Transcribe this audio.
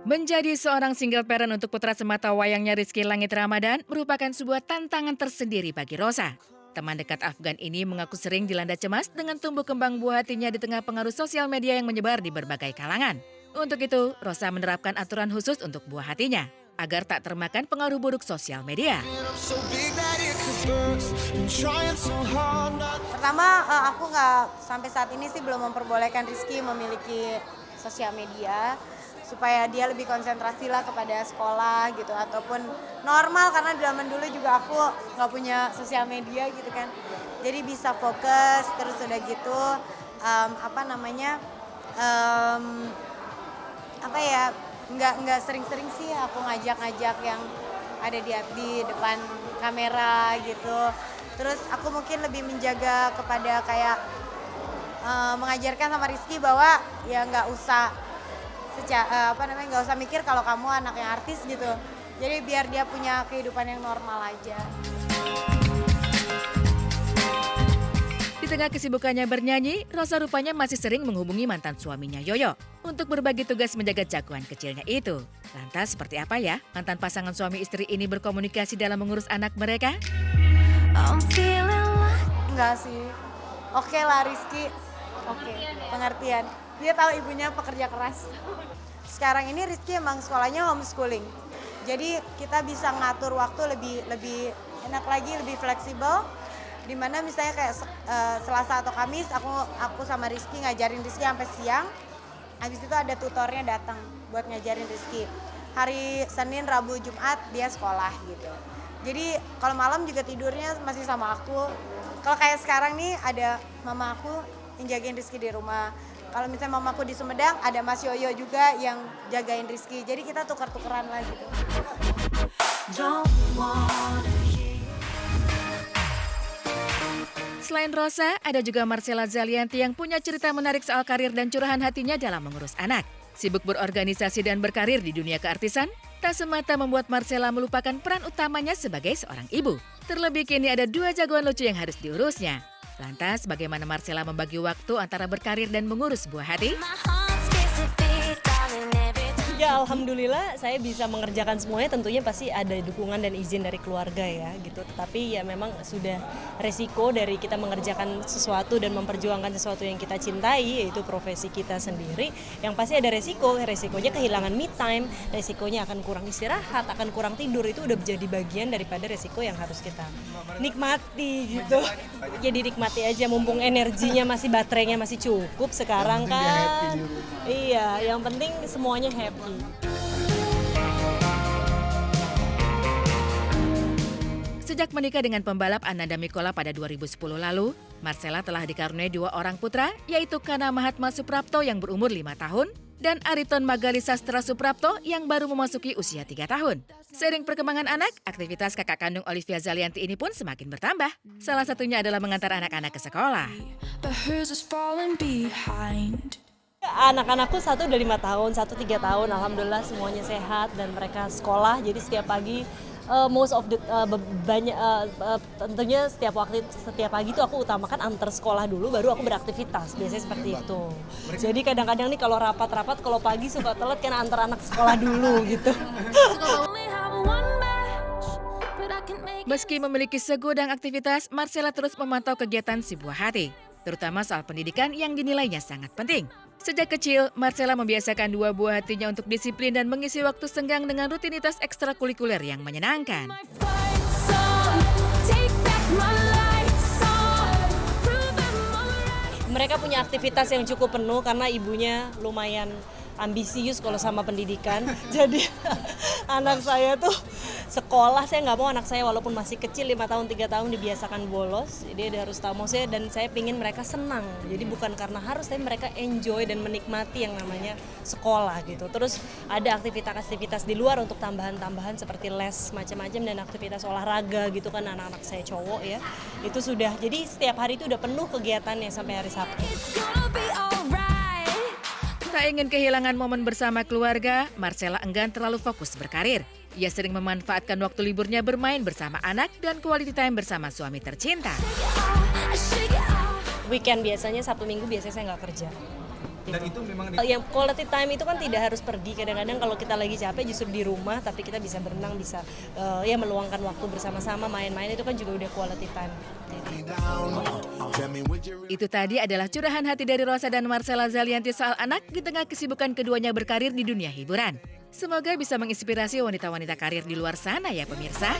Menjadi seorang single parent untuk putra semata wayangnya Rizky Langit Ramadan merupakan sebuah tantangan tersendiri bagi Rosa. Teman dekat Afgan ini mengaku sering dilanda cemas dengan tumbuh kembang buah hatinya di tengah pengaruh sosial media yang menyebar di berbagai kalangan. Untuk itu, Rosa menerapkan aturan khusus untuk buah hatinya agar tak termakan pengaruh buruk sosial media. Pertama, aku nggak sampai saat ini sih belum memperbolehkan Rizky memiliki sosial media supaya dia lebih konsentrasi lah kepada sekolah gitu ataupun normal karena zaman dulu juga aku nggak punya sosial media gitu kan. Jadi bisa fokus terus udah gitu nggak sering-sering sih aku ngajak-ngajak yang ada di depan kamera gitu. Terus aku mungkin lebih menjaga kepada kayak mengajarkan sama Rizky bahwa ya nggak usah nggak usah mikir kalau kamu anaknya artis gitu. Jadi biar dia punya kehidupan yang normal aja. Di tengah kesibukannya bernyanyi, Rosa rupanya masih sering menghubungi mantan suaminya Yoyo untuk berbagi tugas menjaga jagoan kecilnya itu. Lantas seperti apa ya mantan pasangan suami istri ini berkomunikasi dalam mengurus anak mereka? Enggak sih. Oke lah Rizky. Oke, pengertian. Dia tahu ibunya pekerja keras. Sekarang ini Rizky emang sekolahnya homeschooling. Jadi kita bisa ngatur waktu lebih enak lagi, lebih fleksibel. Dimana misalnya kayak Selasa atau Kamis aku sama Rizky ngajarin Rizky sampai siang. Habis itu ada tutornya datang buat ngajarin Rizky. Hari Senin, Rabu, Jumat dia sekolah gitu. Jadi kalau malam juga tidurnya masih sama aku. Kalau kayak sekarang nih ada mama aku yang jagain Rizky di rumah. Kalau misalnya mamaku di Sumedang, ada Mas Yoyo juga yang jagain Rizky. Jadi kita tukar-tukeran lah gitu. Selain Rosa, ada juga Marcella Zalianty yang punya cerita menarik soal karir dan curahan hatinya dalam mengurus anak. Sibuk berorganisasi dan berkarir di dunia keartisan, tak semata membuat Marcella melupakan peran utamanya sebagai seorang ibu. Terlebih kini ada 2 jagoan lucu yang harus diurusnya. Lantas bagaimana Marcella membagi waktu antara berkarir dan mengurus buah hati? Ya alhamdulillah saya bisa mengerjakan semuanya, tentunya pasti ada dukungan dan izin dari keluarga ya gitu. Tetapi ya memang sudah resiko dari kita mengerjakan sesuatu dan memperjuangkan sesuatu yang kita cintai, yaitu profesi kita sendiri. Yang pasti ada resikonya kehilangan me time, resikonya akan kurang istirahat, akan kurang tidur, itu udah menjadi bagian daripada resiko yang harus kita nikmati gitu. Jadi nikmati aja mumpung energinya masih, baterainya masih cukup sekarang kan. Iya, yang penting semuanya happy. Sejak menikah dengan pembalap Ananda Mikola pada 2010 lalu, Marcella telah dikaruniai 2 orang putra, yaitu Kana Mahatma Suprapto yang berumur 5 tahun dan Ariton Magali Sastra Suprapto yang baru memasuki usia 3 tahun. Seiring perkembangan anak, aktivitas kakak kandung Olivia Zalianty ini pun semakin bertambah. Salah satunya adalah mengantar anak-anak ke sekolah. Anak-anakku satu udah 5 tahun, satu 3 tahun, alhamdulillah semuanya sehat dan mereka sekolah. Jadi setiap pagi tentunya setiap pagi tuh aku utamakan antar sekolah dulu, baru aku beraktivitas, biasanya seperti itu. Jadi kadang-kadang nih kalau rapat-rapat, kalau pagi suka telat karena antar anak sekolah dulu gitu. Meski memiliki segudang aktivitas, Marcella terus memantau kegiatan si buah hati, terutama soal pendidikan yang dinilainya sangat penting. Sejak kecil, Marcella membiasakan 2 buah hatinya untuk disiplin dan mengisi waktu senggang dengan rutinitas ekstrakurikuler yang menyenangkan. Mereka punya aktivitas yang cukup penuh karena ibunya lumayan ambisius kalau sama pendidikan. Jadi anak saya tuh sekolah, saya nggak mau anak saya walaupun masih kecil 5 tahun 3 tahun dibiasakan bolos. Jadi dia harus tahu, maksudnya, dan saya pingin mereka senang. Jadi bukan karena harus, tapi mereka enjoy dan menikmati yang namanya sekolah gitu. Terus ada aktivitas-aktivitas di luar untuk tambahan-tambahan seperti les macam-macam dan aktivitas olahraga gitu kan, anak-anak saya cowok ya. Itu sudah, jadi setiap hari itu udah penuh kegiatannya sampai hari Sabtu. Tak ingin kehilangan momen bersama keluarga, Marcella enggan terlalu fokus berkarir. Ia sering memanfaatkan waktu liburnya bermain bersama anak dan quality time bersama suami tercinta. Weekend biasanya, Sabtu Minggu biasanya saya nggak kerja. Dan itu memang Yang quality time itu kan tidak harus pergi. Kadang-kadang kalau kita lagi capek justru di rumah, tapi kita bisa berenang, bisa ya meluangkan waktu bersama-sama, main-main, itu kan juga udah quality time. Itu tadi adalah curahan hati dari Rosa dan Marcella Zalianty soal anak di tengah kesibukan keduanya berkarir di dunia hiburan. Semoga bisa menginspirasi wanita-wanita karir di luar sana ya pemirsa.